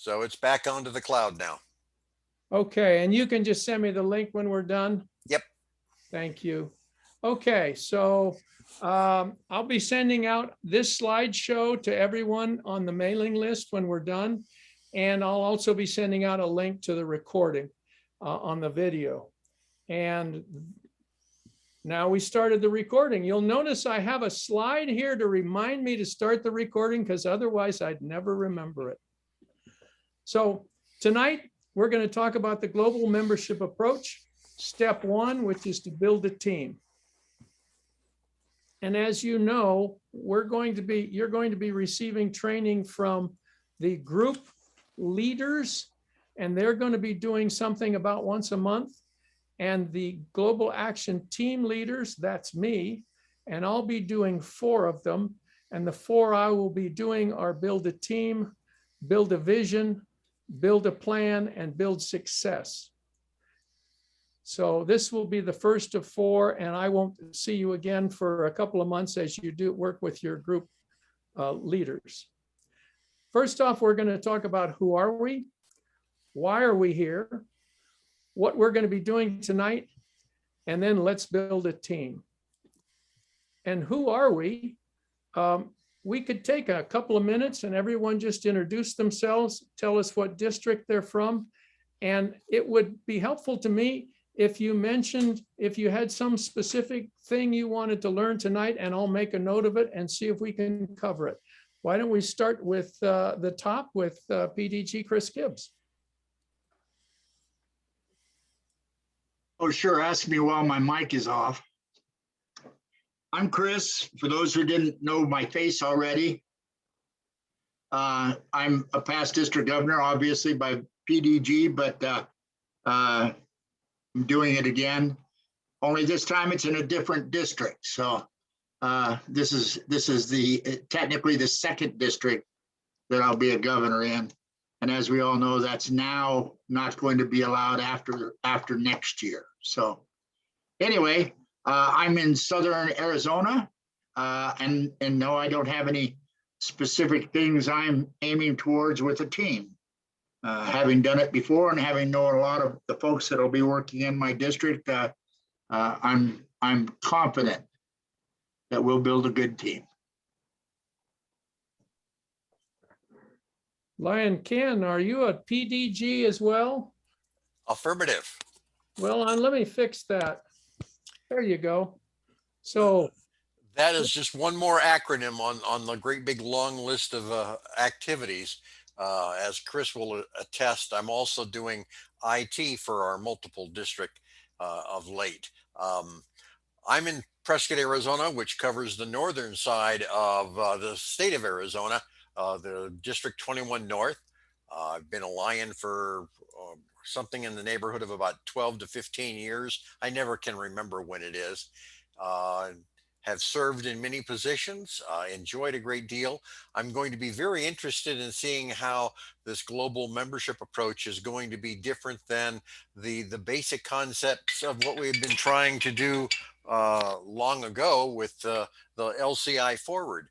So it's back onto the cloud now. Okay, and you can just send me the link when we're done? Yep. Thank you. Okay, so I'll be sending out this slideshow to everyone on the mailing list when we're done. And I'll also be sending out a link to the recording on the video. And now we started the recording. You'll notice I have a slide here to remind me to start the recording because otherwise I'd never remember it. So tonight, we're going to talk about the global membership approach, step one, which is to build a team. And as you know, you're going to be receiving training from the group leaders, and they're going to be doing something about once a month. And the global action team leaders, that's me, and I'll be doing 4 of them. And the 4 I will be doing are build a team, build a vision, build a plan, and build success. So this will be the first of 4, and I won't see you again for a couple of months as you do work with your group leaders. First off, we're going to talk about who are we, why are we here, what we're going to be doing tonight, and then let's build a team. And who are we? We could take a couple of minutes and everyone just introduce themselves, tell us what district they're from. And it would be helpful to me if you mentioned, if you had some specific thing you wanted to learn tonight, and I'll make a note of it and see if we can cover it. Why don't we start with the top with PDG Chris Gibbs. Oh, sure. Ask me while my mic is off. I'm Chris. For those who didn't know my face already, I'm a past district governor, obviously by PDG, but I'm doing it again. Only this time it's in a different district. So this is technically the 2nd district that I'll be a governor in. And as we all know, that's now not going to be allowed after next year. So anyway, I'm in southern Arizona, and no, I don't have any specific things I'm aiming towards with a team. Having done it before and having known a lot of the folks that'll be working in my district, I'm confident that we'll build a good team. Lion Ken, are you a PDG as well? Affirmative. Well, let me fix that. There you go. So that is just one more acronym on the great big long list of activities. As Chris will attest, I'm also doing IT for our multiple district of late. I'm in Prescott, Arizona, which covers the northern side of the state of Arizona, the District 21 North. I've been a Lion for something in the neighborhood of about 12 to 15 years. I never can remember when it is. Have served in many positions, enjoyed a great deal. I'm going to be very interested in seeing how this global membership approach is going to be different than the basic concepts of what we've been trying to do long ago with the LCI Forward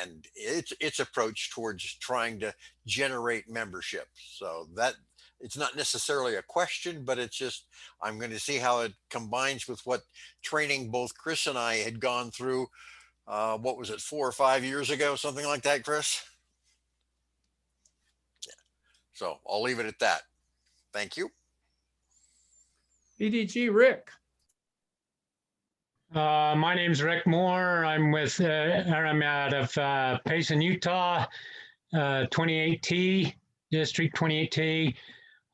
and its approach towards trying to generate membership. So that it's not necessarily a question, but it's just, I'm going to see how it combines with what training both Chris and I had gone through. What was it, 4 or 5 years ago, something like that, Chris? Yeah. So I'll leave it at that. Thank you. PDG Rick. My name's Rick Moore. I'm I'm out of Payson, Utah, 28T, District 28T.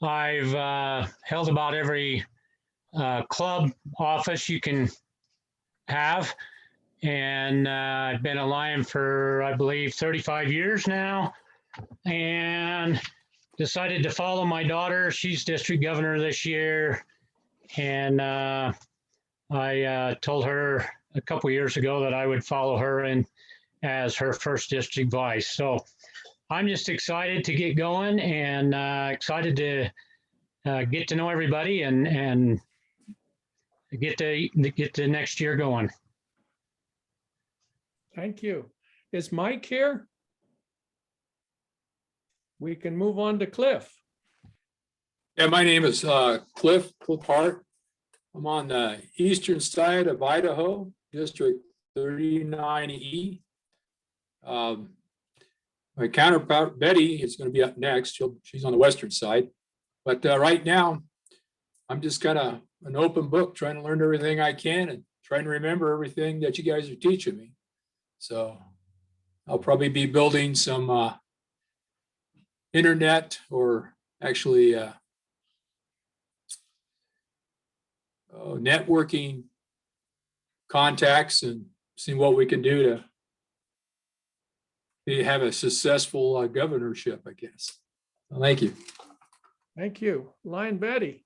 I've held about every club office you can have. And I've been a Lion for, I believe, 35 years now. And decided to follow my daughter. She's district governor this year. And I told her a couple years ago that I would follow her in as her first district vice. So I'm just excited to get going and excited to get to know everybody and get to next year going. Thank you. Is Mike here? we can move on to Cliff. Yeah, my name is Cliff Hart. I'm on the eastern side of Idaho, District 39E. My counterpart, Betty, is going to be up next. She's on the western side. But right now, I'm just kind of an open book, trying to learn everything I can and trying to remember everything that you guys are teaching me. So I'll probably be building some internet, or actually networking contacts, and seeing what we can do to have a successful governorship, I guess. Well, thank you. Thank you. Lion Betty.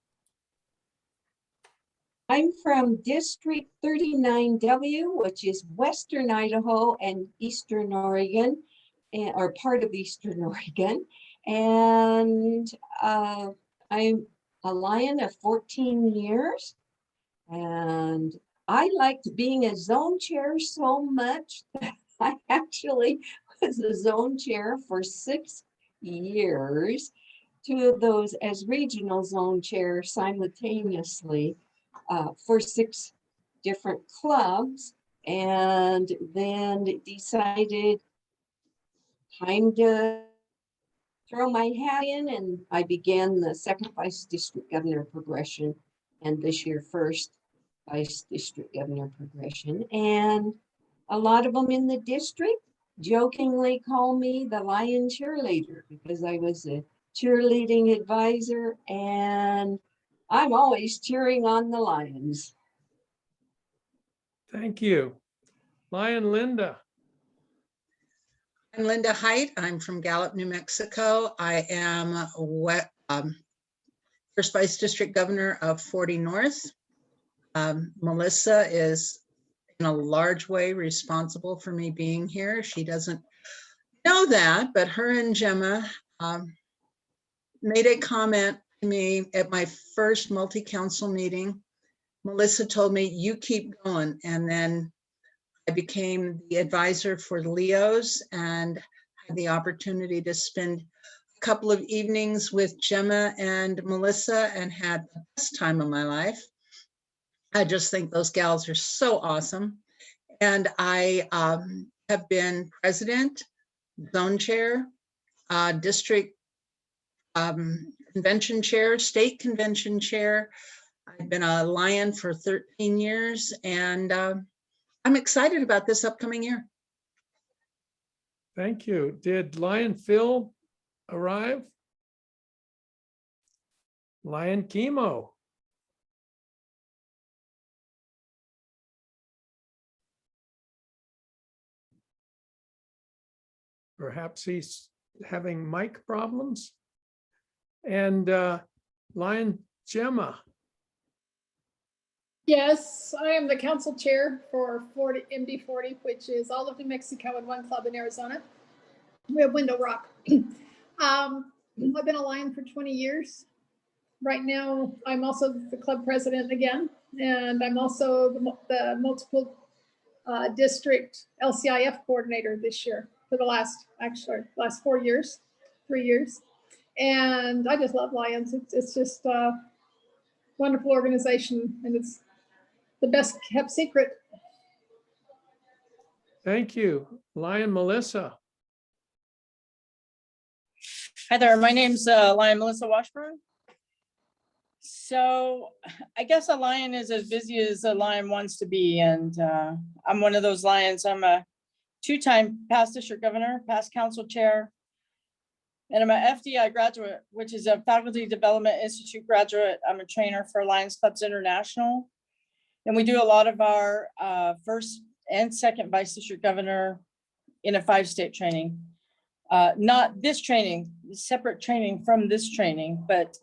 I'm from District 39W, which is Western Idaho and Eastern Oregon, or part of Eastern Oregon. And I'm a Lion of 14 years. And I liked being a zone chair so much that I actually was a zone chair for 6 years, 2 of those as regional zone chair simultaneously. For 6 different clubs, and then decided time to throw my hat in, and I began the second vice district governor progression, and this year first vice district governor progression. And a lot of them in the district jokingly call me the Lion cheerleader, because I was a cheerleading advisor, and I'm always cheering on the Lions. Thank you. Lion Linda. I'm Linda Height. I'm from Gallup, New Mexico. I am first vice district governor of 40 North. Melissa is in a large way responsible for me being here. She doesn't know that, but her and Gemma made a comment to me at my first multi-council meeting. Melissa told me, "You keep going." And then I became the advisor for Leos and had the opportunity to spend a couple of evenings with Gemma and Melissa and had the best time of my life. I just think those gals are so awesome. And I have been president, zone chair, district convention chair, state convention chair. I've been a Lion for 13 years, and I'm excited about this upcoming year. Thank you. Did Lion Phil arrive? Lion Chemo. Perhaps he's having mic problems. And Lion Gemma. Yes, I am the council chair for MD40, which is all of New Mexico and 1 club in Arizona. We have Window Rock. I've been a Lion for 20 years. Right now, I'm also the club president again, and I'm also the multiple district LCIF coordinator this year for the last 4 years, 3 years. And I just love Lions. It's just a wonderful organization, and it's the best kept secret. Thank you. Lion Melissa. Hi there, my name's Lion Melissa Washburn. So I guess a Lion is as busy as a Lion wants to be, and I'm one of those Lions. I'm a 2-time past district governor, past council chair, and I'm a FDI graduate, which is a Faculty Development Institute graduate. I'm a trainer for Lions Clubs International. And we do a lot of our first and second vice district governor in a 5-state training. Not this training, separate training from this training, but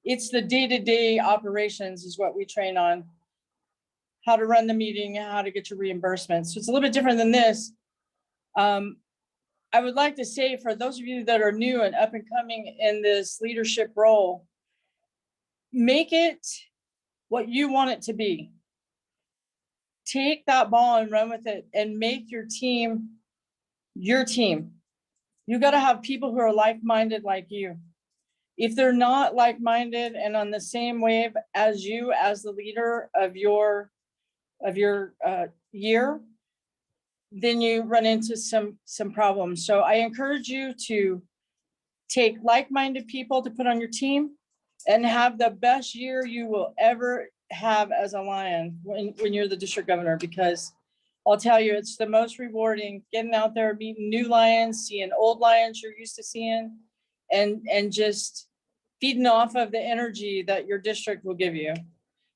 it's the day-to-day operations is what we train on. How to run the meeting, how to get your reimbursements. So it's a little bit different than this. I would like to say, for those of you that are new and up and coming in this leadership role, make it what you want it to be. Take that ball and run with it and make your team your team. You got to have people who are like-minded like you. If they're not like-minded and on the same wave as you, as the leader of your year, then you run into some problems. So I encourage you to take like-minded people to put on your team and have the best year you will ever have as a Lion when you're the district governor, because I'll tell you, it's the most rewarding getting out there, meeting new Lions, seeing old Lions you're used to seeing, and just feeding off of the energy that your district will give you.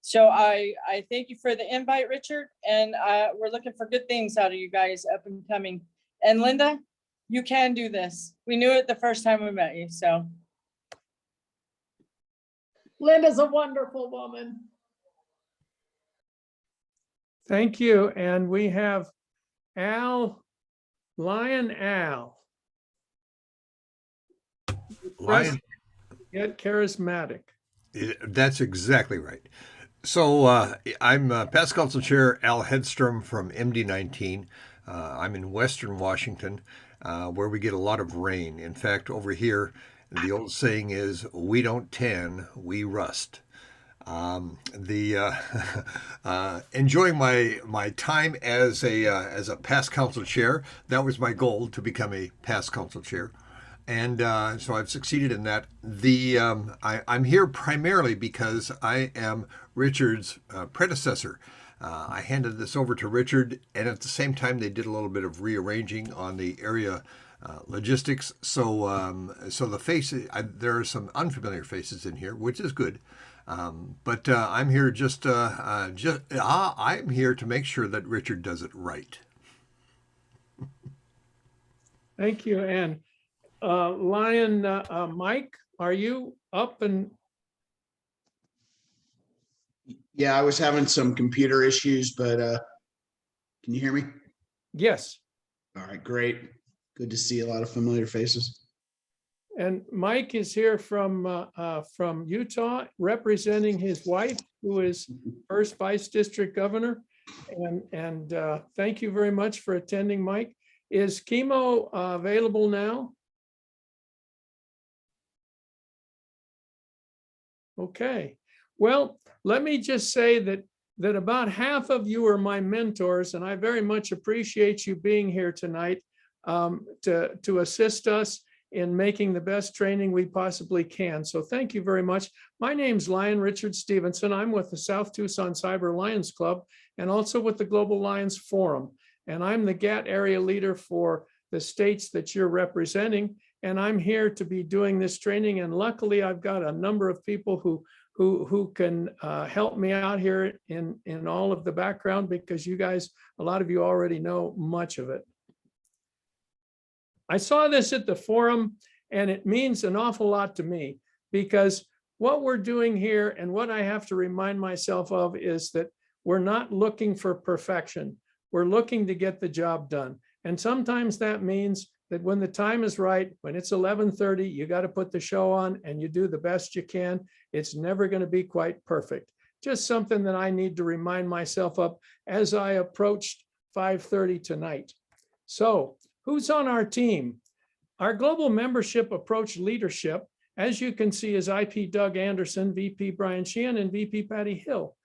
So I thank you for the invite, Richard, and we're looking for good things out of you guys up and coming. And Linda, you can do this. We knew it the first time we met you, so. Linda's a wonderful woman. Thank you. And we have Lion Al. Lion, Get charismatic. that's exactly right. So I'm past council chair Al Hedstrom from MD19. I'm in Western Washington, where we get a lot of rain. In fact, over here, the old saying is, "We don't tan, we rust." Enjoying my time as a past council chair. That was my goal, to become a past council chair. And so I've succeeded in that. I'm here primarily because I am Richard's predecessor. I handed this over to Richard, and at the same time, they did a little bit of rearranging on the area logistics. So the faces, there are some unfamiliar faces in here, which is good. But I'm here I'm here to make sure that Richard does it right. Thank you. And Lion Mike, are you up? And Yeah, I was having some computer issues, but can you hear me? yes. All right, great. Good to see a lot of familiar faces. And Mike is here from Utah, representing his wife, who is first vice district governor. And thank you very much for attending, Mike. Is chemo available now? Okay. Well, let me just say that about half of you are my mentors, and I very much appreciate you being here tonight to assist us in making the best training we possibly can. So thank you very much. My name's Lion Richard Stevenson. I'm with the South Tucson Cyber Lions Club and also with the Global Lions Forum. And I'm the GAT area leader for the states that you're representing. And I'm here to be doing this training. And luckily, I've got a number of people who can help me out here in all of the background, because you guys, a lot of you already know much of it. I saw this at the forum, and it means an awful lot to me, because what we're doing here and what I have to remind myself of is that we're not looking for perfection. We're looking to get the job done. And sometimes that means that when the time is right, when it's 11:30, you got to put the show on and you do the best you can. It's never going to be quite perfect. Just something that I need to remind myself of as I approached 5:30 tonight. So who's on our team? Our global membership approach leadership, as you can see, is IP Doug Anderson, VP Brian Sheehan, and VP Patty Hill.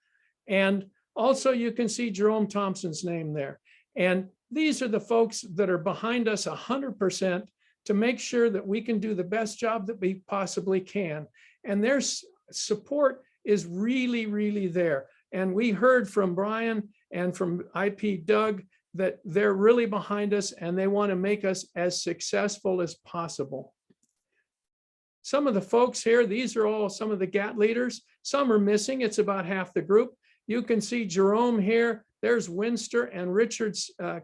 And also you can see Jerome Thompson's name there. And these are the folks that are behind us 100% to make sure that we can do the best job that we possibly can. And their support is really, really there. And we heard from Brian and from IP Doug that they're really behind us and they want to make us as successful as possible. Some of the folks here, these are all some of the GAT leaders. Some are missing. It's about half the group. You can see Jerome here. There's Winster and Richard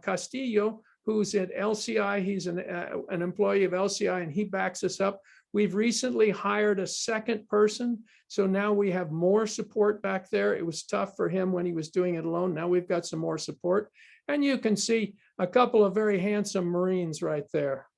Castillo, who's at LCI. He's an employee of LCI, and he backs us up. We've recently hired a second person, so now we have more support back there. It was tough for him when he was doing it alone. Now we've got some more support. And you can see a couple of very handsome Marines right there.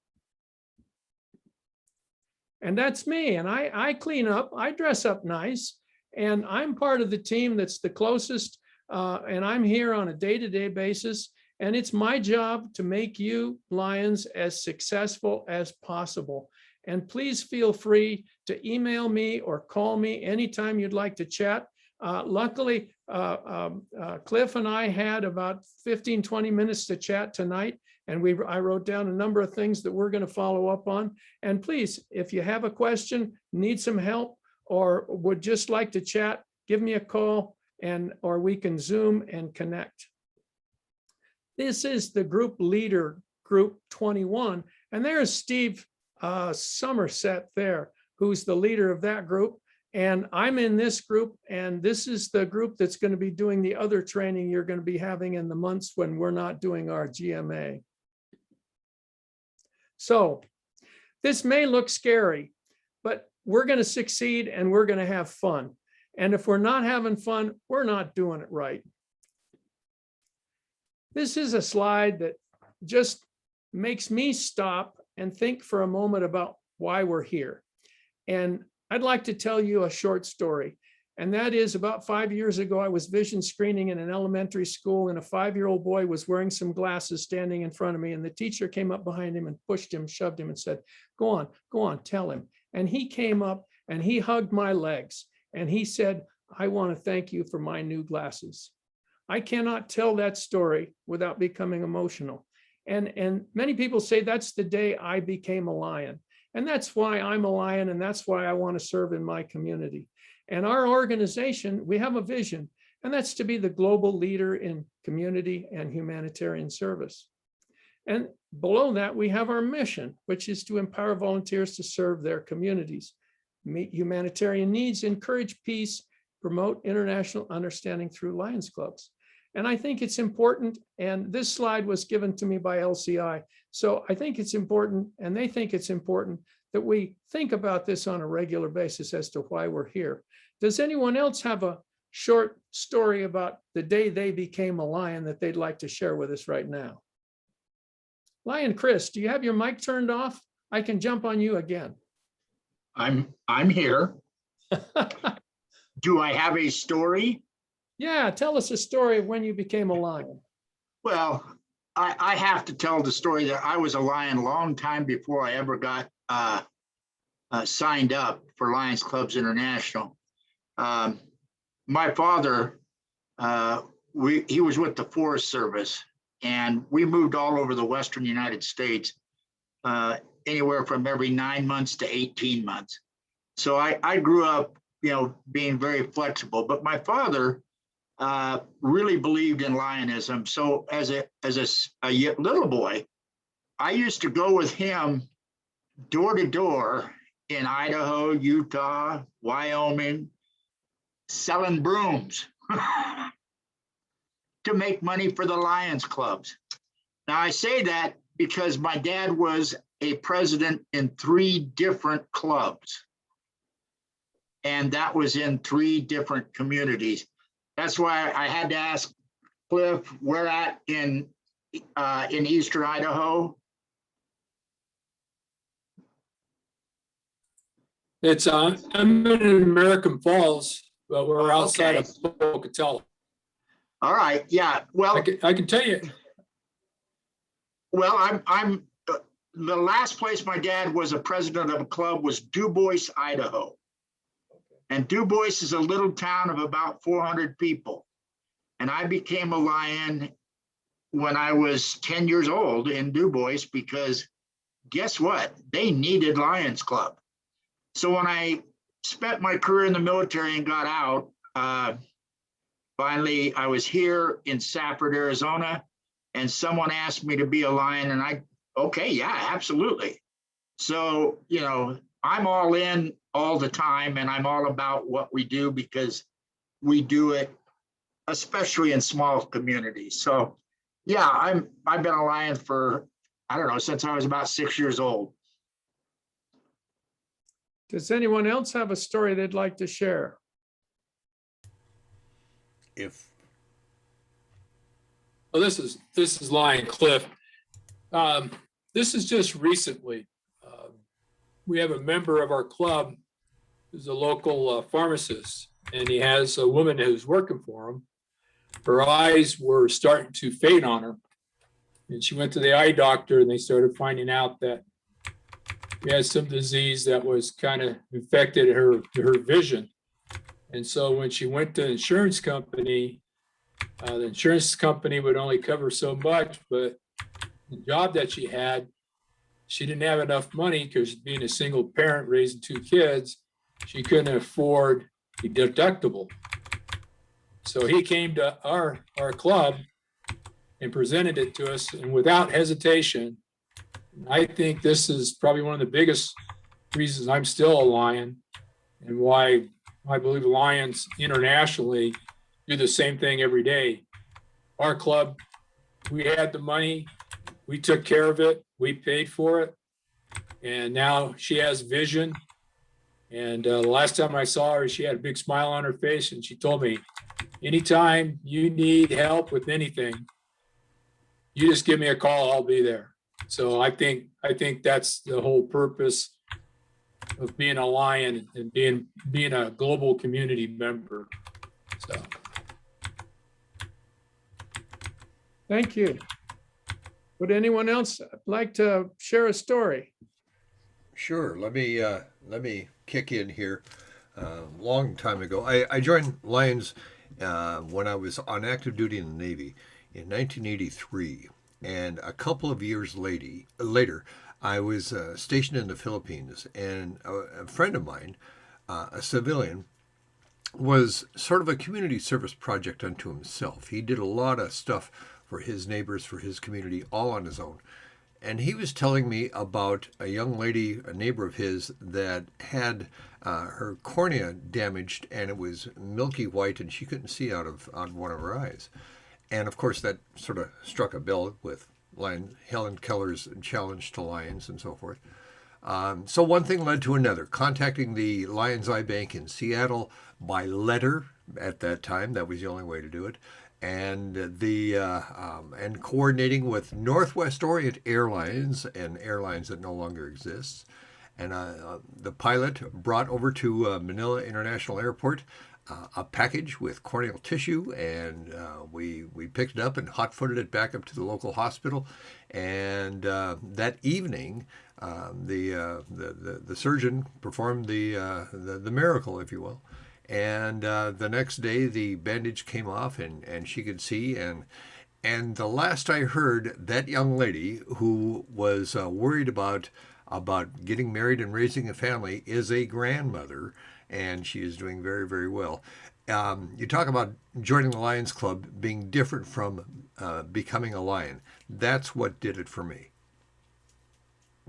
And that's me. And I clean up, I dress up nice, and I'm part of the team that's the closest. And I'm here on a day-to-day basis. And it's my job to make you Lions as successful as possible. And please feel free to email me or call me anytime you'd like to chat. Luckily, Cliff and I had about 15, 20 minutes to chat tonight. And I wrote down a number of things that we're going to follow up on. And please, if you have a question, need some help, or would just like to chat, give me a call, or we can Zoom and connect. This is the group leader, group 21. And there's Steve Somerset there, who's the leader of that group. And I'm in this group, and this is the group that's going to be doing the other training you're going to be having in the months when we're not doing our GMA. So this may look scary, but we're going to succeed and we're going to have fun. And if we're not having fun, we're not doing it right. This is a slide that just makes me stop and think for a moment about why we're here. And I'd like to tell you a short story. And that is, about 5 years ago, I was vision screening in an elementary school, and a 5-year-old boy was wearing some glasses standing in front of me. And the teacher came up behind him and pushed him, shoved him, and said, go on, tell him. And he came up and he hugged my legs and he said, I want to thank you for my new glasses. I cannot tell that story without becoming emotional. And many people say that's the day I became a Lion. And that's why I'm a Lion, and that's why I want to serve in my community. And our organization, we have a vision, and that's to be the global leader in community and humanitarian service. And below that, we have our mission, which is to empower volunteers to serve their communities, meet humanitarian needs, encourage peace, promote international understanding through Lions Clubs. And I think it's important, and this slide was given to me by LCI. So I think it's important, and they think it's important, that we think about this on a regular basis as to why we're here. Does anyone else have a short story about the day they became a Lion that they'd like to share with us right now? Lion Chris, do you have your mic turned off? I can jump on you again. I'm here. Do I have a story? Yeah, tell us a story of when you became a Lion. Well, I have to tell the story that I was a Lion a long time before I ever got signed up for Lions Clubs International. My father, he was with the Forest Service, and we moved all over the Western United States, anywhere from every 9 months to 18 months. So I grew up, being very flexible, but my father really believed in Lionism. So as a little boy, I used to go with him door to door in Idaho, Utah, Wyoming, selling brooms to make money for the Lions Clubs. Now I say that because my dad was a president in 3 different clubs. And that was in 3 different communities. That's why I had to ask Cliff, where at in eastern Idaho? I'm in American Falls, but we're outside of Pocatello. All right, yeah. Well, I can tell you. Well, I'm the last place my dad was a president of a club was Du Bois, Idaho. And Du Bois is a little town of about 400 people. And I became a Lion when I was 10 years old in Du Bois, because guess what? They needed Lions Club. So when I spent my career in the military and got out, finally I was here in Safford, Arizona, and someone asked me to be a Lion, and okay, yeah, absolutely. So, I'm all in all the time, and I'm all about what we do because we do it, especially in small communities. So yeah, I've been a Lion for, I don't know, since I was about 6 years old. Does anyone else have a story they'd like to share? Well, this is Lion Cliff. This is just recently. We have a member of our club who's a local pharmacist, and he has a woman who's working for him. Her eyes were starting to fade on her, And she went to the eye doctor and they started finding out that we had some disease that was kind of affected her vision. And so when she went to the insurance company would only cover so much, but the job that she had, she didn't have enough money because being a single parent raising 2 kids, she couldn't afford the deductible. So he came to our club and presented it to us, and without hesitation, I think this is probably one of the biggest reasons I'm still a Lion and why I believe Lions internationally do the same thing every day. Our club, we had the money, we took care of it, we paid for it, and now she has vision. And the last time I saw her, she had a big smile on her face, and she told me, anytime you need help with anything, you just give me a call, I'll be there. So I think that's the whole purpose of being a Lion and being a global community member. So. Thank you. Would anyone else like to share a story? Sure. Let me kick in here. Long time ago, I joined Lions when I was on active duty in the Navy in 1983, and a couple of years later, I was stationed in the Philippines, and a friend of mine, a civilian, was sort of a community service project unto himself. He did a lot of stuff for his neighbors, for his community, all on his own. And he was telling me about a young lady, a neighbor of his, that had her cornea damaged, and it was milky white, and she couldn't see out of one of her eyes. And of course, that sort of struck a bell with Helen Keller's challenge to Lions and so forth. So one thing led to another. Contacting the Lions Eye Bank in Seattle by letter at that time, that was the only way to do it. And and coordinating with Northwest Orient Airlines, and airlines that no longer exists, and the pilot brought over to Manila International Airport a package with corneal tissue, and we picked it up and hot-footed it back up to the local hospital. And that evening, the surgeon performed the miracle, if you will. And the next day, the bandage came off, and she could see. And the last I heard, that young lady who was worried about getting married and raising a family is a grandmother, and she is doing very, very well. You talk about joining the Lions Club being different from becoming a Lion. That's what did it for me.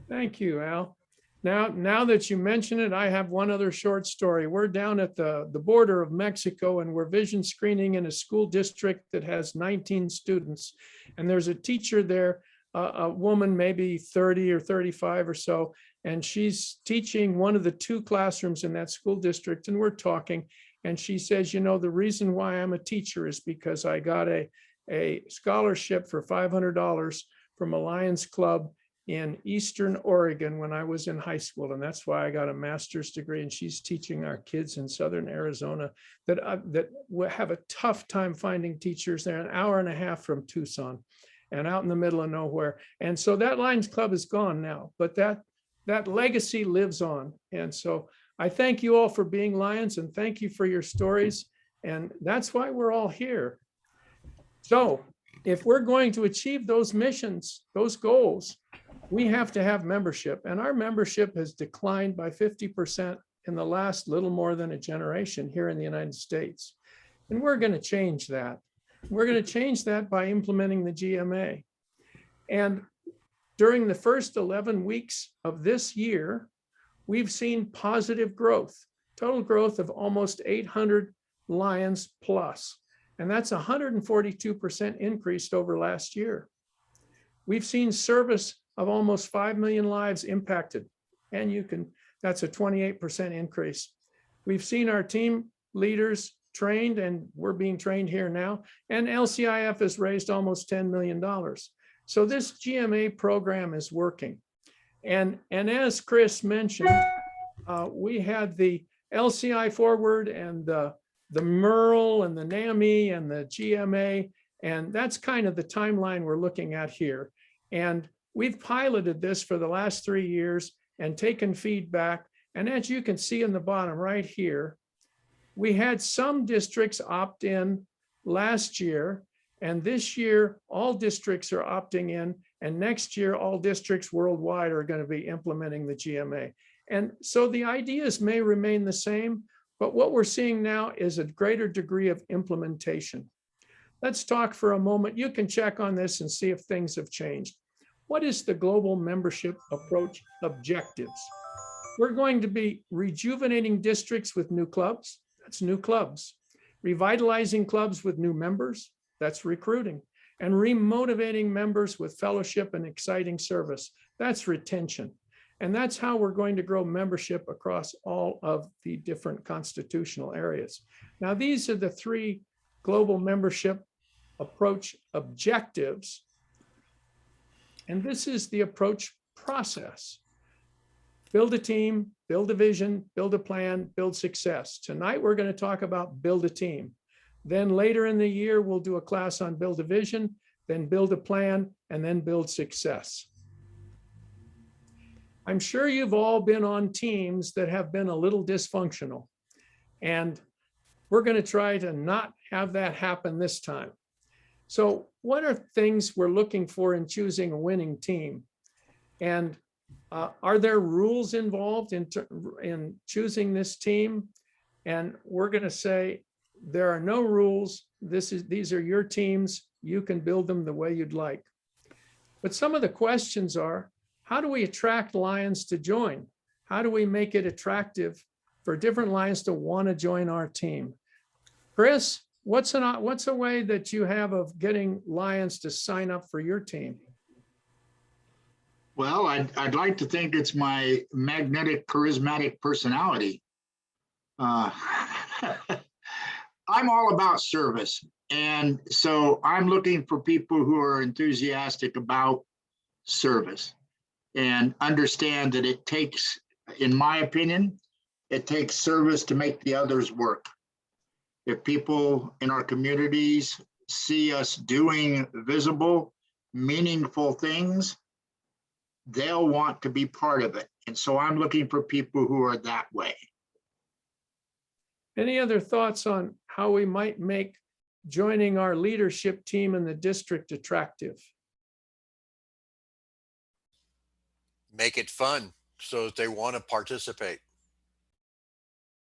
Thank you, Al. Now that you mention it, I have one other short story. We're down at the border of Mexico, and we're vision screening in a school district that has 19 students. And there's a teacher there, a woman, maybe 30 or 35 or so, and she's teaching one of the 2 classrooms in that school district. And we're talking, and she says, the reason why I'm a teacher is because I got a scholarship for $500 from a Lions Club in Eastern Oregon when I was in high school. And that's why I got a master's degree. And she's teaching our kids in Southern Arizona that have a tough time finding teachers. They're an hour and a half from Tucson and out in the middle of nowhere. And so that Lions Club is gone now, but that legacy lives on. And so I thank you all for being Lions, and thank you for your stories. And that's why we're all here. So if we're going to achieve those missions, those goals, we have to have membership, and our membership has declined by 50% in the last little more than a generation here in the United States. And we're going to change that. We're going to change that by implementing the GMA. And during the first 11 weeks of this year, we've seen positive growth, total growth of almost 800 Lions plus. And that's 142% increased over last year. We've seen service of almost 5 million lives impacted. And that's a 28% increase. We've seen our team leaders trained, and we're being trained here now. And LCIF has raised almost $10 million. So this GMA program is working. And as Chris mentioned, we had the LCI Forward and the MERL and the NAMI and the GMA, And that's kind of the timeline we're looking at here. And we've piloted this for the last 3 years and taken feedback. And as you can see in the bottom right here, we had some districts opt in last year, and this year, all districts are opting in, and next year, all districts worldwide are going to be implementing the GMA. And so the ideas may remain the same, but what we're seeing now is a greater degree of implementation. Let's talk for a moment. You can check on this and see if things have changed. What is the global membership approach objectives? We're going to be rejuvenating districts with new clubs. That's new clubs. Revitalizing clubs with new members. That's recruiting. And remotivating members with fellowship and exciting service. That's retention. And that's how we're going to grow membership across all of the different constitutional areas. Now, these are the 3 global membership approach objectives. And this is the approach process. Build a team, build a vision, build a plan, build success. Tonight, we're going to talk about build a team. Then later in the year, we'll do a class on build a vision, then build a plan, and then build success. I'm sure you've all been on teams that have been a little dysfunctional. And we're going to try to not have that happen this time. So what are things we're looking for in choosing a winning team? And are there rules involved in choosing this team? And we're going to say there are no rules. These are your teams. You can build them the way you'd like. But some of the questions are, how do we attract Lions to join? How do we make it attractive for different Lions to want to join our team? Chris, what's a way that you have of getting Lions to sign up for your team? Well, I'd like to think it's my magnetic, charismatic personality. I'm all about service. And so I'm looking for people who are enthusiastic about service and understand that it takes, in my opinion, it takes service to make the others work. If people in our communities see us doing visible, meaningful things, they'll want to be part of it. And so I'm looking for people who are that way. Any other thoughts on how we might make joining our leadership team in the district attractive? Make it fun so that they want to participate.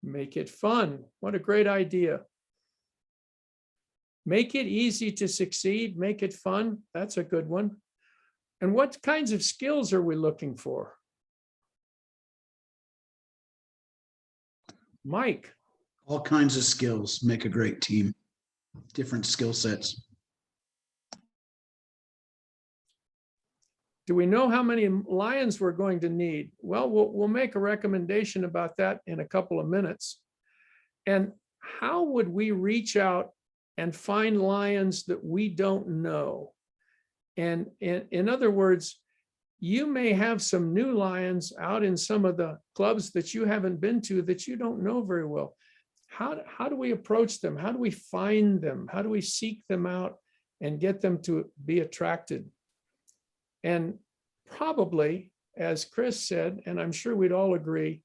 Make it fun. What a great idea. Make it easy to succeed. Make it fun. That's a good one. And what kinds of skills are we looking for? Mike. All kinds of skills make a great team, different skill sets. Do we know how many Lions we're going to need? Well, we'll make a recommendation about that in a couple of minutes. And how would we reach out and find Lions that we don't know? And in other words, you may have some new Lions out in some of the clubs that you haven't been to that you don't know very well. How do we approach them? How do we find them? How do we seek them out and get them to be attracted? And probably, as Chris said, and I'm sure we'd all agree,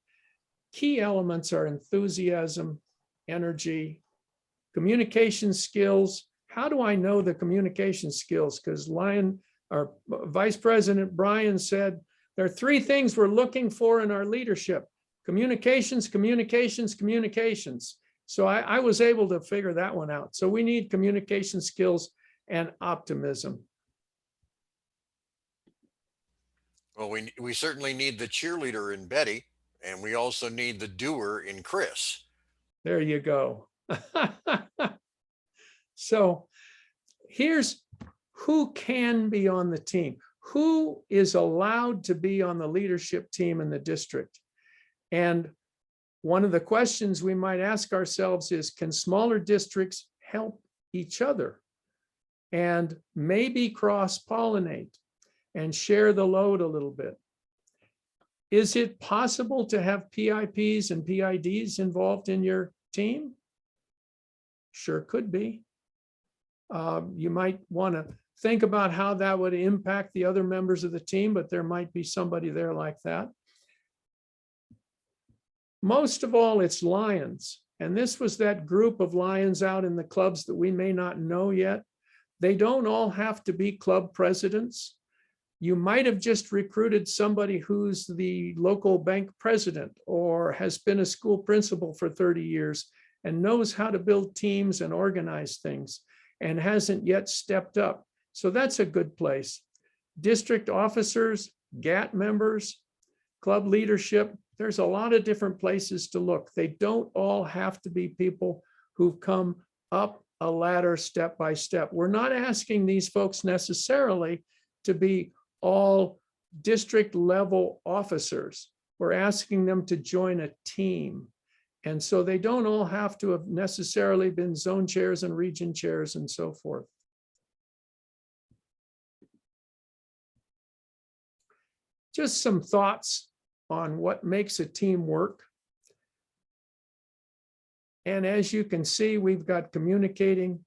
key elements are enthusiasm, energy, communication skills. How do I know the communication skills? Because Vice President Brian said, there are 3 things we're looking for in our leadership: communications, communications, communications. So I was able to figure that one out. So we need communication skills and optimism. Well, we certainly need the cheerleader in Betty, and we also need the doer in Chris. There you go. So here's who can be on the team. Who is allowed to be on the leadership team in the district? And one of the questions we might ask ourselves is, can smaller districts help each other and maybe cross-pollinate and share the load a little bit? Is it possible to have PIPs and PIDs involved in your team? Sure could be. You might want to think about how that would impact the other members of the team, but there might be somebody there like that. Most of all, it's Lions. And this was that group of Lions out in the clubs that we may not know yet. They don't all have to be club presidents. You might have just recruited somebody who's the local bank president or has been a school principal for 30 years and knows how to build teams and organize things and hasn't yet stepped up. So that's a good place. District officers, GAT members, club leadership, there's a lot of different places to look. They don't all have to be people who've come up a ladder step by step. We're not asking these folks necessarily to be all district level officers. We're asking them to join a team. And so they don't all have to have necessarily been zone chairs and region chairs and so forth. Just some thoughts on what makes a team work. And as you can see, we've got communicating.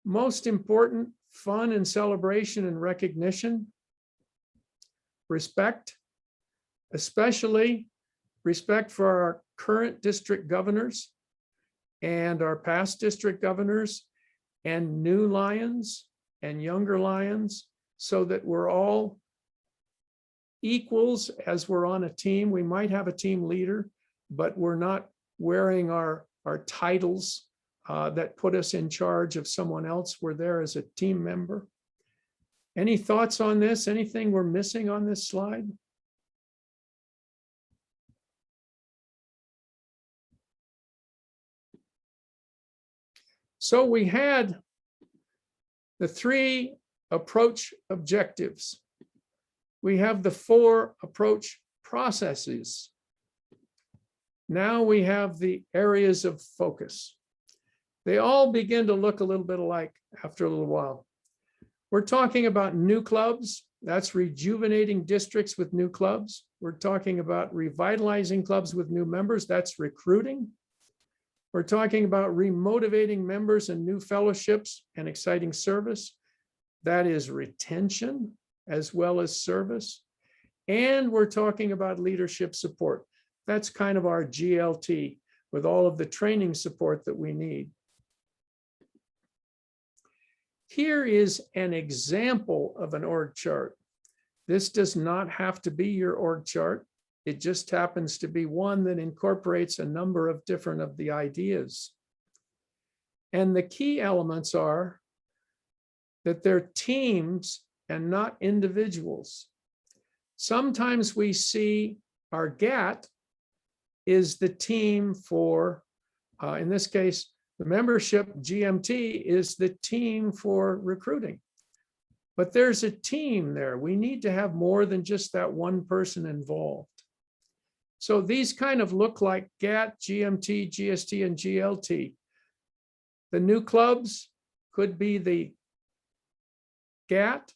Most important, fun and celebration and recognition. Respect, especially respect for our current district governors and our past district governors and new Lions and younger Lions, so that we're all equals as we're on a team. We might have a team leader, but we're not wearing our titles that put us in charge of someone else. We're there as a team member. Any thoughts on this? Anything we're missing on this slide? So we had the 3 approach objectives. We have the 4 approach processes. Now we have the areas of focus. They all begin to look a little bit alike after a little while. We're talking about new clubs. That's rejuvenating districts with new clubs. We're talking about revitalizing clubs with new members. That's recruiting. We're talking about remotivating members and new fellowships and exciting service. That is retention as well as service. And we're talking about leadership support. That's kind of our GLT with all of the training support that we need. Here is an example of an org chart. This does not have to be your org chart. It just happens to be one that incorporates a number of different of the ideas. And the key elements are that they're teams and not individuals. Sometimes we see our GAT is the team for, in this case, the membership GMT is the team for recruiting. But there's a team there. We need to have more than just that one person involved. So these kind of look like GAT, GMT, GST, and GLT. The new clubs could be the GAT,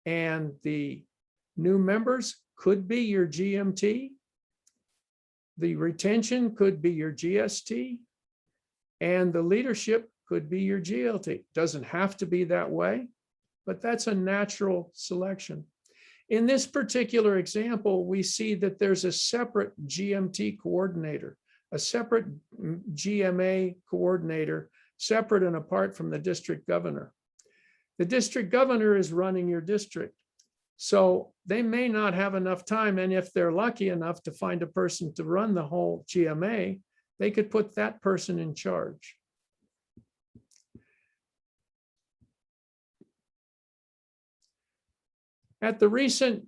and the new members could be your GMT. The retention could be your GST, and the leadership could be your GLT. Doesn't have to be that way, but that's a natural selection. In this particular example, we see that there's a separate GMT coordinator, a separate GMA coordinator, separate and apart from the district governor. The district governor is running your district. So they may not have enough time. And if they're lucky enough to find a person to run the whole GMA, they could put that person in charge. At the recent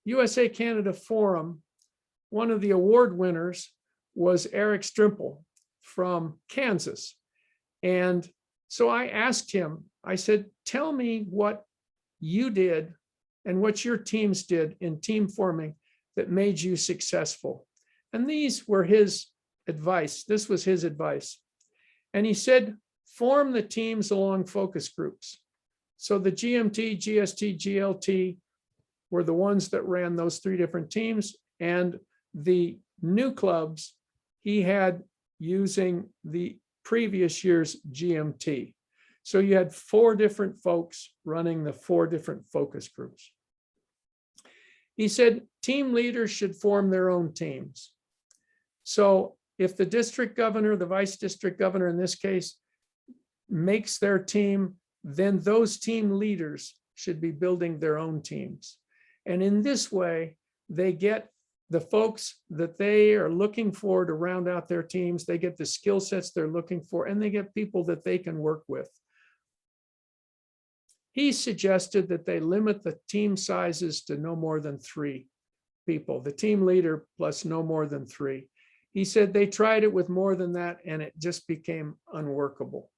USA Canada Forum, one of the award winners was Eric Strimple from Kansas. And so I asked him, I said, tell me what you did and what your teams did in team forming that made you successful. And these were his advice. This was his advice. And he said, form the teams along focus groups. So the GMT, GST, GLT were the ones that ran those 3 different teams. And the new clubs, he had using the previous year's GMT. So you had 4 different folks running the 4 different focus groups. He said team leaders should form their own teams. So if the district governor, the vice district governor in this case, makes their team, then those team leaders should be building their own teams. And in this way, they get the folks that they are looking for to round out their teams. They get the skill sets they're looking for, and they get people that they can work with. He suggested that they limit the team sizes to no more than 3 people, the team leader plus no more than 3. He said they tried it with more than that and it just became unworkable.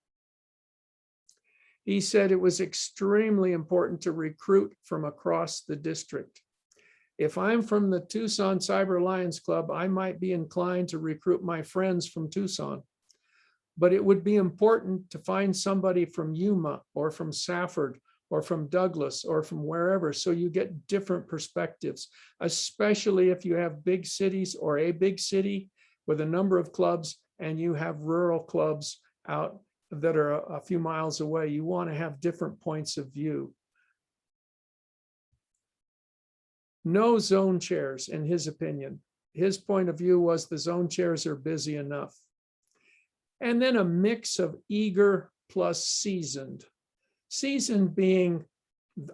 He said it was extremely important to recruit from across the district. If I'm from the Tucson Cyber Lions Club, I might be inclined to recruit my friends from Tucson. But it would be important to find somebody from Yuma or from Safford or from Douglas or from wherever, so you get different perspectives, especially if you have big cities or a big city with a number of clubs and you have rural clubs out that are a few miles away. You want to have different points of view. No zone chairs, in his opinion. His point of view was the zone chairs are busy enough. And then a mix of eager plus seasoned. Seasoned being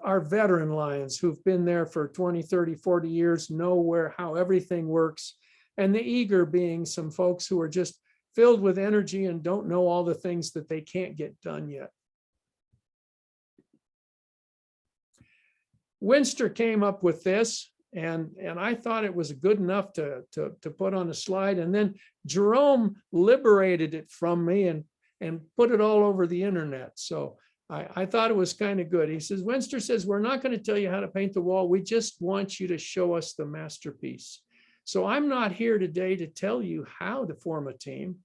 our veteran Lions who've been there for 20, 30, 40 years, know how everything works. And the eager being some folks who are just filled with energy and don't know all the things that they can't get done yet. Winster came up with this, and I thought it was good enough to put on a slide. And then Jerome liberated it from me and put it all over the internet. So I thought it was kind of good. He says, Winster says, we're not going to tell you how to paint the wall. We just want you to show us the masterpiece. So I'm not here today to tell you how to form a team,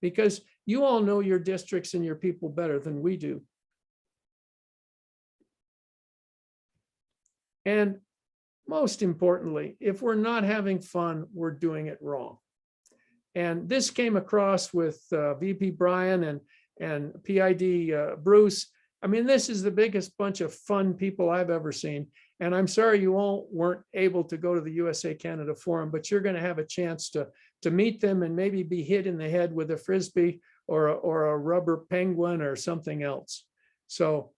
because you all know your districts and your people better than we do. And most importantly, if we're not having fun, we're doing it wrong. And this came across with VP Brian and PID Bruce. I mean, this is the biggest bunch of fun people I've ever seen. And I'm sorry you all weren't able to go to the USA Canada Forum, but you're going to have a chance to meet them and maybe be hit in the head with a Frisbee or a rubber penguin or something else. So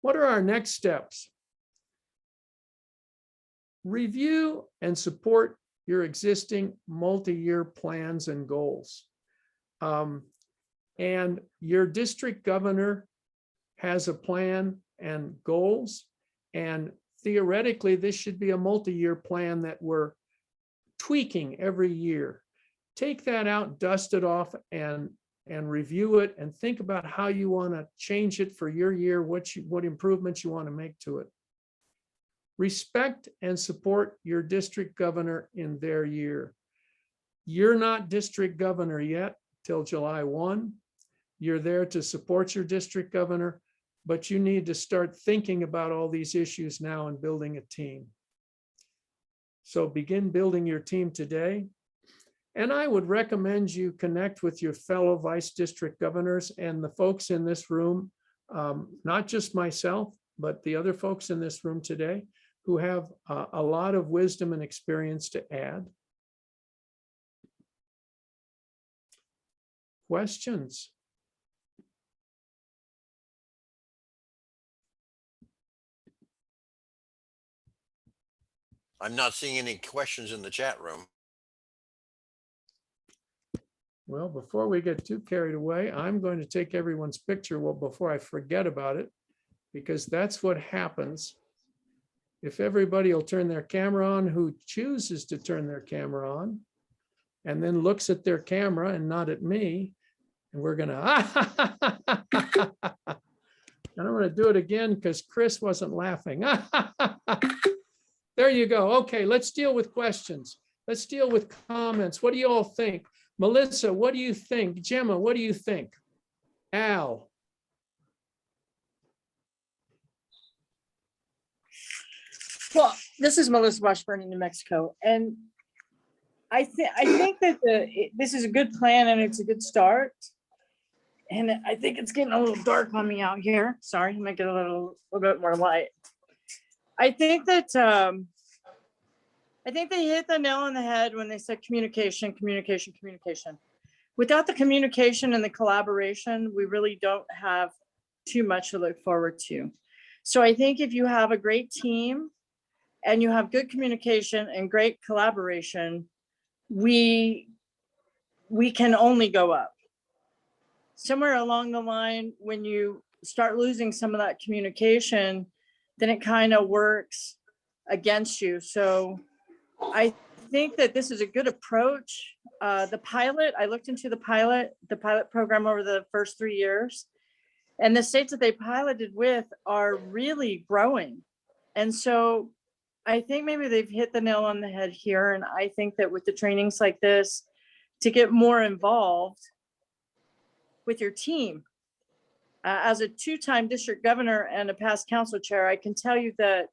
what are our next steps? Review and support your existing multi-year plans and goals. And your district governor has a plan and goals. And theoretically, this should be a multi-year plan that we're tweaking every year. Take that out, dust it off, and review it and think about how you want to change it for your year, what improvements you want to make to it. Respect and support your district governor in their year. You're not district governor yet till July 1. You're there to support your district governor, but you need to start thinking about all these issues now and building a team. So begin building your team today. And I would recommend you connect with your fellow vice district governors and the folks in this room, not just myself, but the other folks in this room today who have a lot of wisdom and experience to add. Questions? I'm not seeing any questions in the chat room. Well, before we get too carried away, I'm going to take everyone's picture before I forget about it, because that's what happens if everybody will turn their camera on who chooses to turn their camera on and then looks at their camera and not at me. And we're going to, and I'm going to do it again because Chris wasn't laughing. There you go. Okay, let's deal with questions. Let's deal with comments. What do you all think? Melissa, what do you think? Gemma, what do you think? Al? Well, this is Melissa Washburn in New Mexico, and I think that this is a good plan and it's a good start. And I think it's getting a little dark on me out here. Sorry, make it a little bit more light. I think that I think they hit the nail on the head when they said communication, communication, communication. Without the communication and the collaboration, we really don't have too much to look forward to. So I think if you have a great team and you have good communication and great collaboration, we can only go up. Somewhere along the line, when you start losing some of that communication, then it kind of works against you. So I think that this is a good approach. The pilot, I looked into the pilot program over the first 3 years, and the states that they piloted with are really growing. And so I think maybe they've hit the nail on the head here. And I think that with the trainings like this, to get more involved with your team. As a 2-time district governor and a past council chair, I can tell you that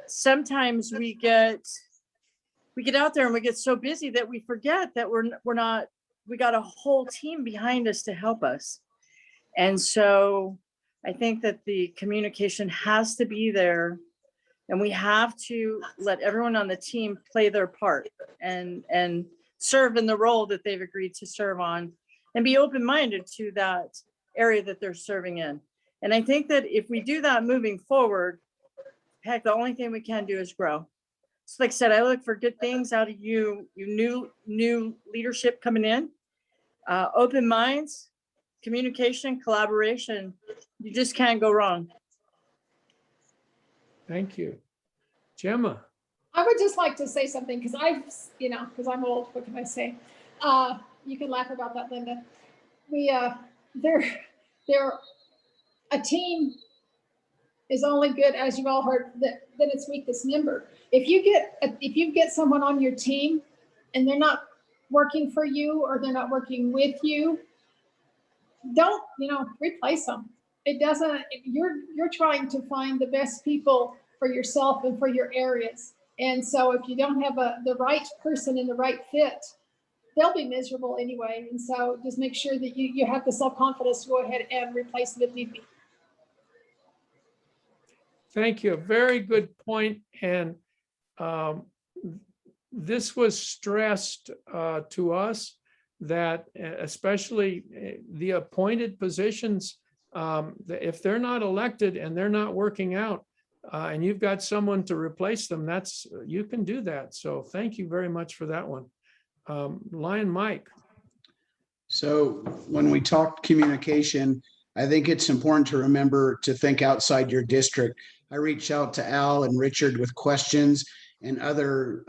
sometimes we get out there and we get so busy that we forget that we got a whole team behind us to help us. And so I think that the communication has to be there, and we have to let everyone on the team play their part and serve in the role that they've agreed to serve on, and be open-minded to that area that they're serving in. And I think that if we do that moving forward, heck, the only thing we can do is grow. So like I said, I look for good things out of you new leadership coming in, open minds, communication, collaboration. You just can't go wrong. Thank you. Gemma. I would just like to say something because because I'm old. What can I say? You can laugh about that, Linda. They're a team is only good, as you've all heard, then its weakest member. If you get someone on your team and they're not working for you or they're not working with you, don't replace them. It doesn't. You're trying to find the best people for yourself and for your areas. And so if you don't have the right person in the right fit, they'll be miserable anyway. And so just make sure that you have the self-confidence to go ahead and replace them if need be. Thank you. Very good point. And this was stressed to us that especially the appointed positions, if they're not elected and they're not working out, and you've got someone to replace them, you can do that. So thank you very much for that one. Lion Mike. So when we talk communication, I think it's important to remember to think outside your district. I reach out to Al and Richard with questions and other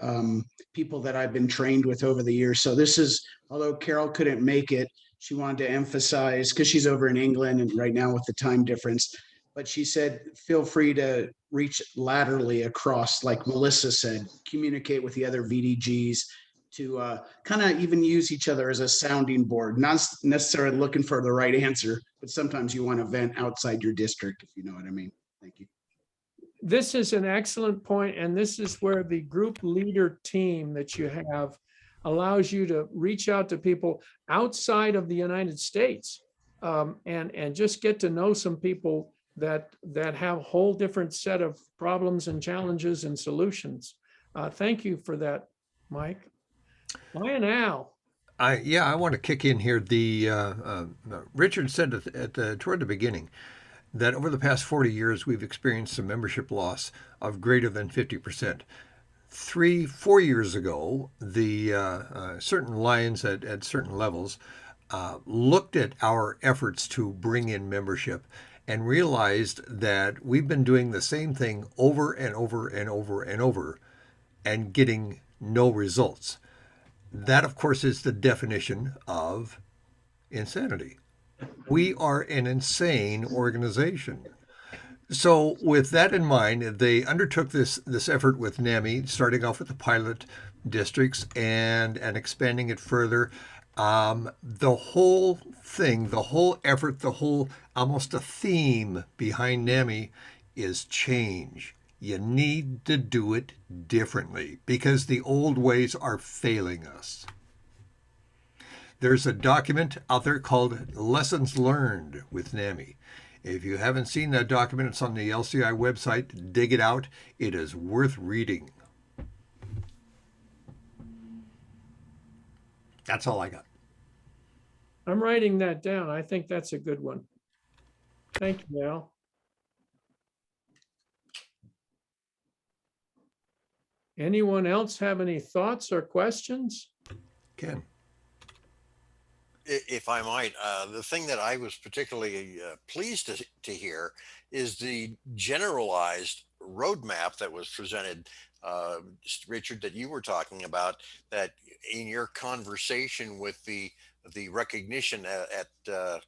people that I've been trained with over the years. So this is, although Carol couldn't make it, she wanted to emphasize, because she's over in England and right now with the time difference, but she said, feel free to reach laterally across, like Melissa said, communicate with the other VDGs to kind of even use each other as a sounding board, not necessarily looking for the right answer, but sometimes you want to vent outside your district, if you know what I mean. Thank you. This is an excellent point, and this is where the group leader team that you have allows you to reach out to people outside of the United States, and just get to know some people that have a whole different set of problems and challenges and solutions. Thank you for that, Mike. Lion Al. I want to kick in here. Richard said toward the beginning that over the past 40 years, we've experienced some membership loss of greater than 50%. 3-4 years ago, the certain Lions at certain levels looked at our efforts to bring in membership and realized that we've been doing the same thing over and over and over and over and getting no results. That, of course, is the definition of insanity. We are an insane organization. So with that in mind, they undertook this effort with NAMI, starting off with the pilot districts and expanding it further. The whole thing, the whole effort, almost a theme behind NAMI is change. You need to do it differently because the old ways are failing us. There's a document out there called Lessons Learned with NAMI. If you haven't seen that document, it's on the LCI website. Dig it out. It is worth reading. That's all I got. I'm writing that down. I think that's a good one. Thank you, Al. Anyone else have any thoughts or questions? Ken. If I might, the thing that I was particularly pleased to hear is the generalized roadmap that was presented, Richard, that you were talking about, that in your conversation with the recognition at the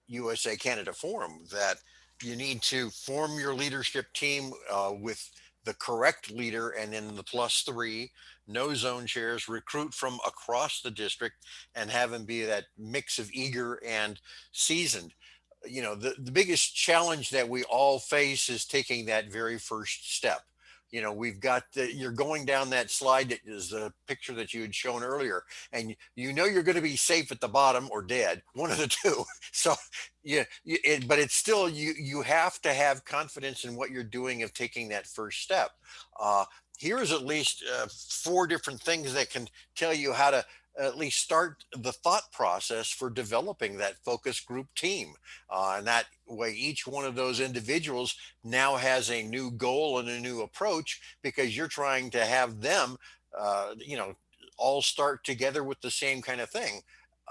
USA Canada Forum, that you need to form your leadership team with the correct leader, and in the +3, no zone chairs, recruit from across the district, and have them be that mix of eager and seasoned. You know, the biggest challenge that we all face is taking that very first step. You know, we've got you're going down that slide that is the picture that you had shown earlier, and you know you're going to be safe at the bottom or dead, one of the two. So yeah, but it's still, you have to have confidence in what you're doing of taking that first step. Here's at least 4 different things that can tell you how to at least start the thought process for developing that focus group team. And that way, each one of those individuals now has a new goal and a new approach, because you're trying to have them, you know, all start together with the same kind of thing.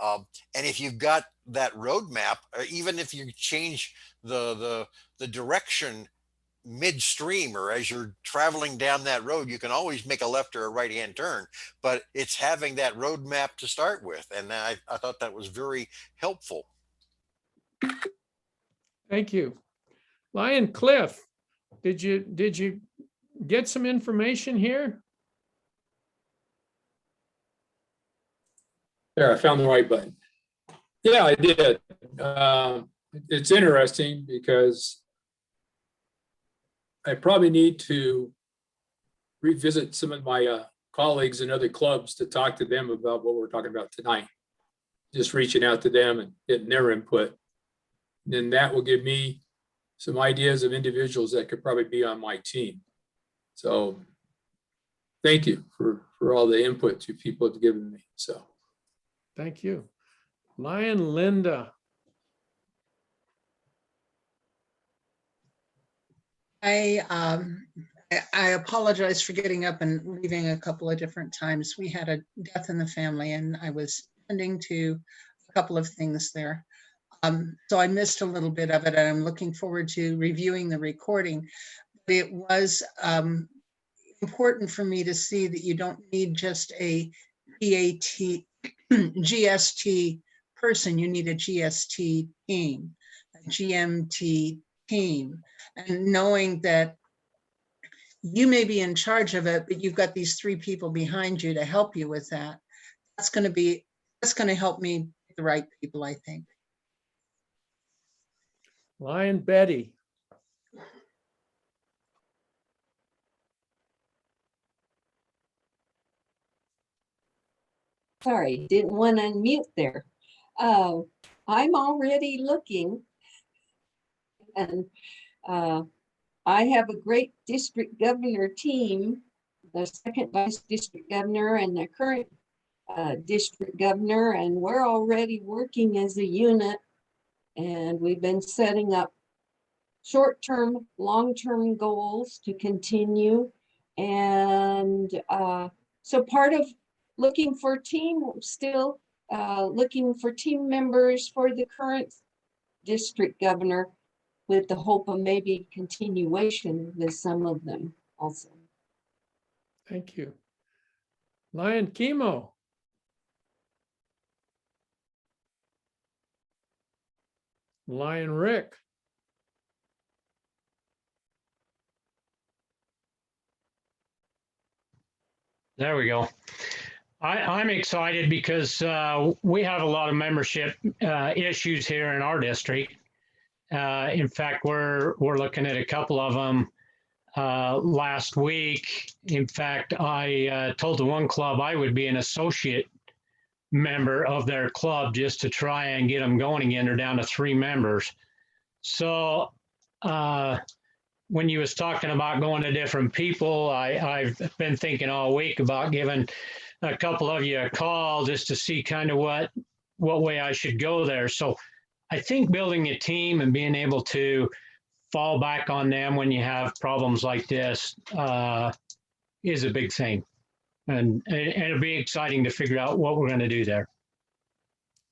And if you've got that roadmap, even if you change the direction midstream or as you're traveling down that road, you can always make a left or a right hand turn, but it's having that roadmap to start with. And I thought that was very helpful. Thank you. Lion Cliff, did you get some information here? There, I found the right button. Yeah, I did. It's interesting because I probably need to revisit some of my colleagues in other clubs to talk to them about what we're talking about tonight. Just reaching out to them and getting their input. And then that will give me some ideas of individuals that could probably be on my team. So thank you for all the input you people have given me. So Thank you. Lion Linda. I apologize for getting up and leaving a couple of different times. We had a death in the family and I was tending to a couple of things there. So I missed a little bit of it, and I'm looking forward to reviewing the recording. But it was important for me to see that you don't need just a GST person, you need a GST team, a GMT team, and knowing that you may be in charge of it, but you've got these 3 people behind you to help you with that. That's going to help me pick the right people, I think. Lion Betty. Sorry, didn't want to unmute there. I'm already looking, and I have a great district governor team, the second vice district governor and the current district governor, and we're already working as a unit, and we've been setting up short-term, long-term goals to continue. And so part of looking for team, still looking for team members for the current district governor, with the hope of maybe continuation with some of them also. Thank you. Lion Chemo. Lion Rick. There we go. I'm excited because we have a lot of membership issues here in our district. In fact, we're looking at a couple of them last week. In fact, I told the one club I would be an associate member of their club just to try and get them going again. They're down to 3 members. So when you was talking about going to different people, I've been thinking all week about giving a couple of you a call just to see kind of what way I should go there. So I think building a team and being able to fall back on them when you have problems like this is a big thing. And it'll be exciting to figure out what we're going to do there.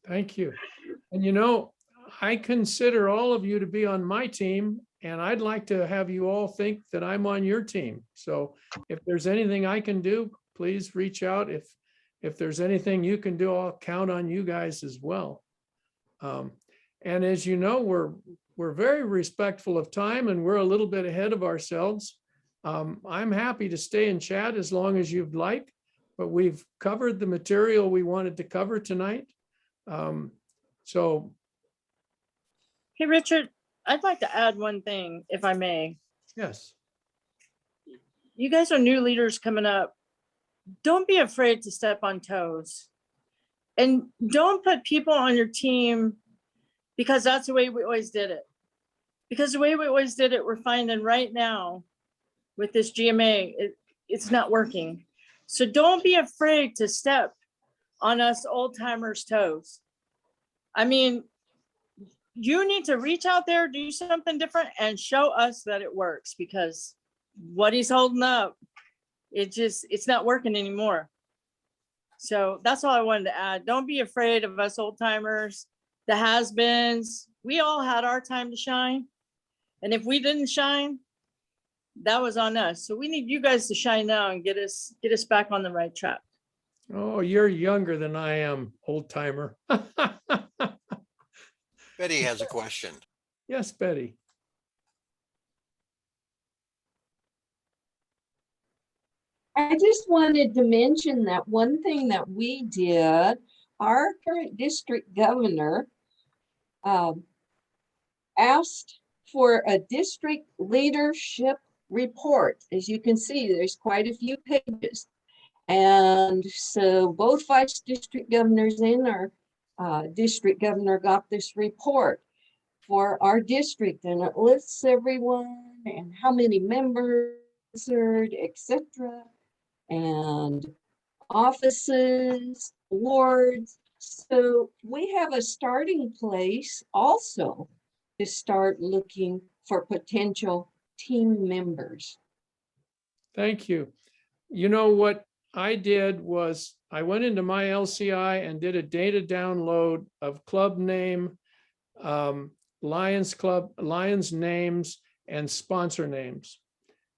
Thank you. And you know, I consider all of you to be on my team, and I'd like to have you all think that I'm on your team. So if there's anything I can do, please reach out. If there's anything you can do, I'll count on you guys as well. And as you know, we're very respectful of time, and we're a little bit ahead of ourselves. I'm happy to stay and chat as long as you'd like, but we've covered the material we wanted to cover tonight. So. Hey, Richard, I'd like to add one thing, if I may. Yes. You guys are new leaders coming up. Don't be afraid to step on toes. And don't put people on your team because that's the way we always did it. Because the way we always did it, we're finding right now with this GMA, it's not working. So don't be afraid to step on us old timers' toes. I mean, you need to reach out there, do something different, and show us that it works, because what he's holding up, it's not working anymore. So that's all I wanted to add. Don't be afraid of us old timers, the has-beens. We all had our time to shine. And if we didn't shine, that was on us. So we need you guys to shine now and get us back on the right track. Oh, you're younger than I am, old timer. Betty has a question. Yes, Betty. I just wanted to mention that one thing that we did, our current district governor asked for a district leadership report. As you can see, there's quite a few pages. And so both vice district governors and our district governor got this report for our district, and it lists everyone and how many members served, etc., and offices, awards. So we have a starting place also to start looking for potential team members. Thank you. You know what I did was I went into my LCI and did a data download of club name, Lions Club, Lions names, and sponsor names,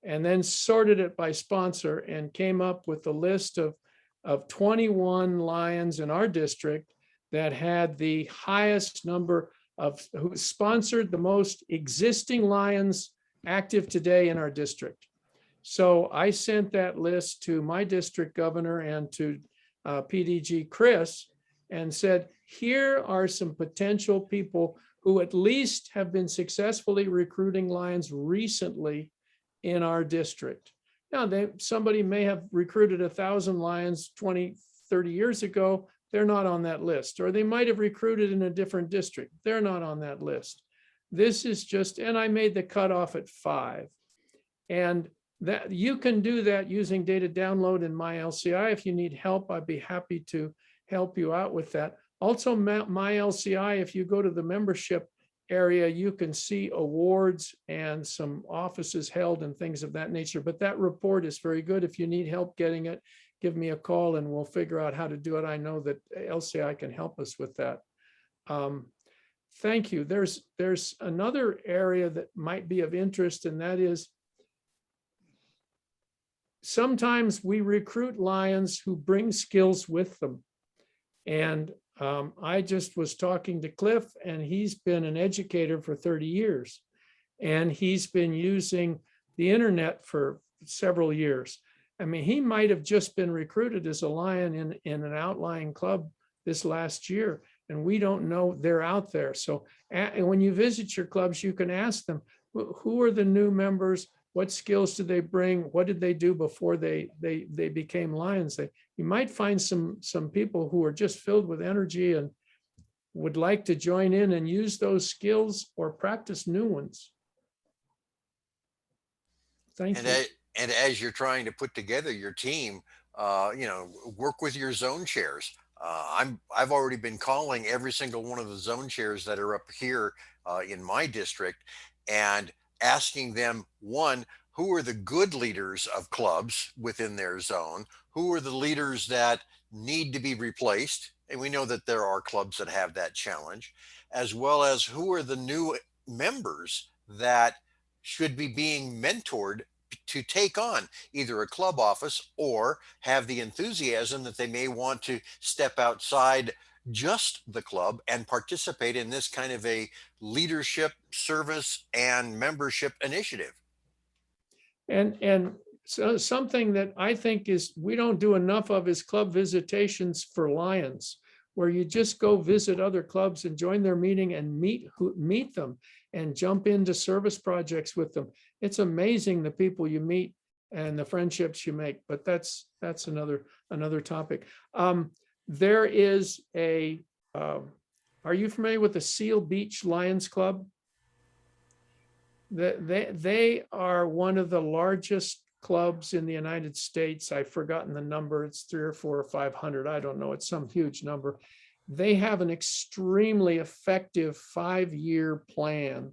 and then sorted it by sponsor and came up with a list of 21 Lions in our district that had the highest number of who sponsored the most existing Lions active today in our district. So I sent that list to my district governor and to PDG Chris and said, here are some potential people who at least have been successfully recruiting Lions recently in our district. Now, somebody may have recruited 1,000 Lions 20, 30 years ago. They're not on that list. Or they might have recruited in a different district. They're not on that list. This is just, and I made the cutoff at 5. And that you can do that using data download in my LCI. If you need help, I'd be happy to help you out with that. Also, my LCI, if you go to the membership area, you can see awards and some offices held and things of that nature. But that report is very good. If you need help getting it, give me a call and we'll figure out how to do it. I know that LCI can help us with that. Thank you. There's another area that might be of interest, and that is sometimes we recruit Lions who bring skills with them. And I just was talking to Cliff, and he's been an educator for 30 years. And he's been using the internet for several years. I mean, he might have just been recruited as a Lion in an outlying club this last year. and we don't know they're out there. So and when you visit your clubs, you can ask them, who are the new members? What skills did they bring? What did they do before they became Lions? You might find some people who are just filled with energy and would like to join in and use those skills or practice new ones. Thank And, you. and as you're trying to put together your team, work with your zone chairs. I've already been calling every single one of the zone chairs that are up here in my district and asking them, one, who are the good leaders of clubs within their zone? Who are the leaders that need to be replaced? And we know that there are clubs that have that challenge, as well as who are the new members that should be being mentored to take on either a club office or have the enthusiasm that they may want to step outside just the club and participate in this kind of a leadership, service, and membership initiative. And so something that I think is we don't do enough of is club visitations for Lions, where you just go visit other clubs and join their meeting and meet them and jump into service projects with them. It's amazing the people you meet and the friendships you make, but that's another topic. There is a, are you familiar with the Seal Beach Lions Club? They are one of the largest clubs in the United States. I've forgotten the number. It's 300 or 400 or 500. I don't know. It's some huge number. They have an extremely effective 5-year plan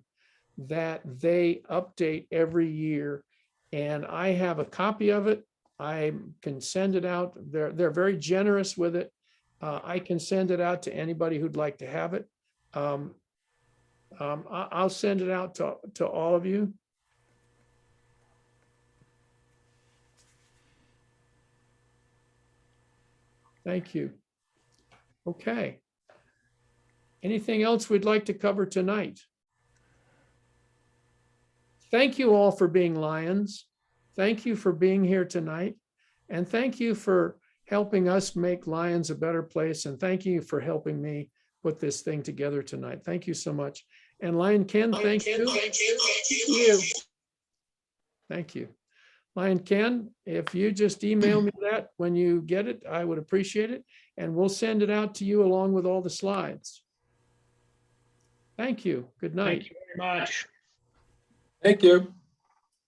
that they update every year. And I have a copy of it. I can send it out. They're very generous with it. I can send it out to anybody who'd like to have it. I'll send it out to all of you. Thank you. Okay. Anything else we'd like to cover tonight? Thank you all for being Lions. Thank you for being here tonight. And thank you for helping us make Lions a better place. And thank you for helping me put this thing together tonight. Thank you so much. And Lion Ken, thank you. Thank you. Lion Ken, if you just email me that when you get it, I would appreciate it. And we'll send it out to you along with all the slides. Thank you. Good night. Thank you very much. Thank you.